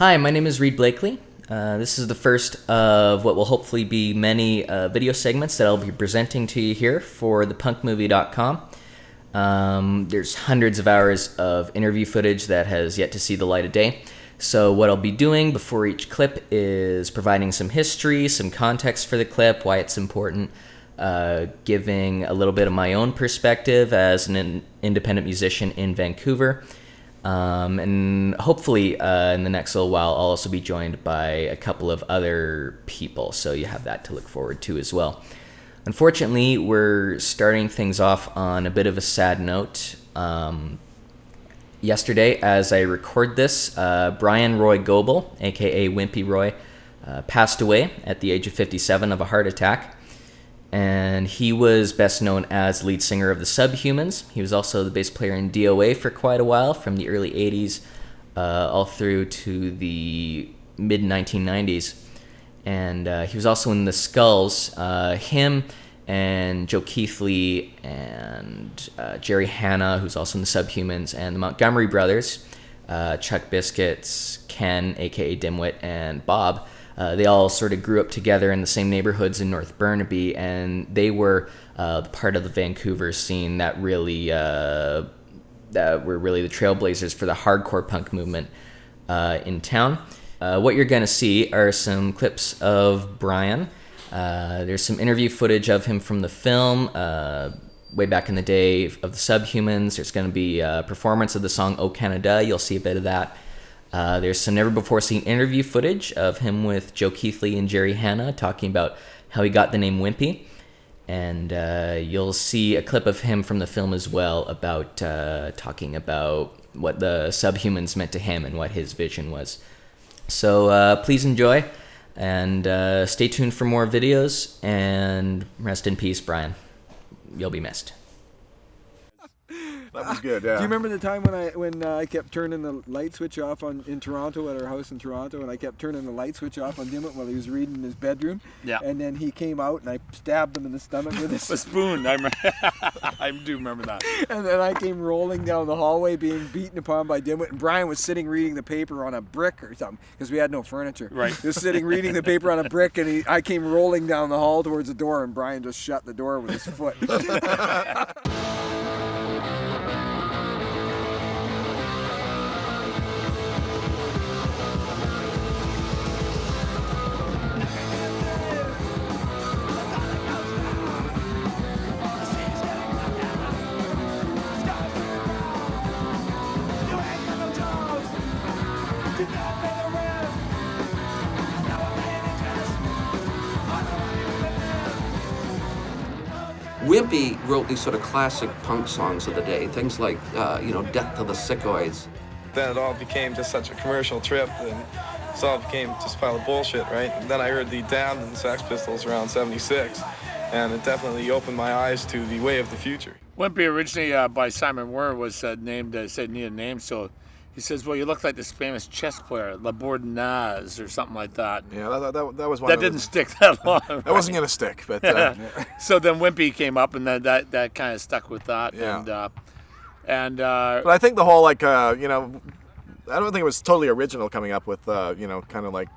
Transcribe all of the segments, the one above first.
Hi, my name is Reid Blakley. This is the first of what will hopefully be many video segments that I'll be presenting to you here for thepunkmovie.com. There's hundreds of hours of interview footage that has yet to see the light of day. So what I'll be doing before each clip is providing some history, some context for the clip, why it's important, giving a little bit of my own perspective as an independent musician in Vancouver. And hopefully in the next little while I'll also be joined by a couple of other people, so you have that to look forward to as well. Unfortunately, we're starting things off on a bit of a sad note. Yesterday, as I record this, Brian Roy Goble, aka Wimpy Roy, passed away at the age of 57 of a heart attack. And he was best known as lead singer of the Subhumans. He was also the bass player in D.O.A. for quite a while, from the early 80s all through to the mid-1990s. And he was also in the Skulls. Him and Joe Keithley and Jerry Hanna, who's also in the Subhumans, and the Montgomery Brothers, Chuck Biscuits, Ken, a.k.a. Dimwit, and Bob, they all sort of grew up together in the same neighborhoods in North Burnaby, and they were part of the Vancouver scene that really were really the trailblazers for the hardcore punk movement in town. What you're going to see are some clips of Brian. There's some interview footage of him from the film way back in the day of the Subhumans. There's going to be a performance of the song "O Canaduh." You'll see a bit of that. There's some never-before-seen interview footage of him with Joe Keithley and Jerry Hanna talking about how he got the name Wimpy. And you'll see a clip of him from the film as well about talking about what the Subhumans meant to him and what his vision was. So please enjoy, and stay tuned for more videos, and rest in peace, Brian. You'll be missed. That was good, yeah. Do you remember the time when I kept turning the light switch off in Toronto, at our house in Toronto, and I kept turning the light switch off on Dimwit while he was reading in his bedroom? Yeah. And then he came out and I stabbed him in the stomach with a spoon. I do remember that. And then I came rolling down the hallway being beaten upon by Dimwit, and Brian was sitting reading the paper on a brick or something, because we had no furniture. Right. He was sitting reading the paper on a brick, and I came rolling down the hall towards the door, and Brian just shut the door with his foot. Wimpy wrote these sort of classic punk songs of the day, things like, Death to the Sickoids. Then it all became just such a commercial trip, and it all became just a pile of bullshit, right? And then I heard the Damned and Sex Pistols around 76, and it definitely opened my eyes to the way of the future. Wimpy, originally by Simon Werner, was named, said need a name, so he says, well, you look like this famous chess player, La Bourdonnais, or something like that. Yeah, that was one that of didn't stick that long. Right? That wasn't going to stick, but... So then Wimpy came up, and then that kind of stuck with that. Yeah. But I think the whole, I don't think it was totally original coming up with, kind of like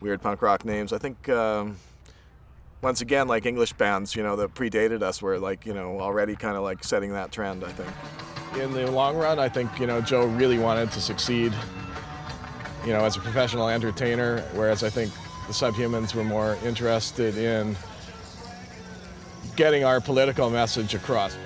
weird punk rock names. I think, once again, like English bands, that predated us were, already kind of like setting that trend, I think. In the long run, I think, Joe really wanted to succeed, as a professional entertainer, whereas I think the Subhumans were more interested in getting our political message across.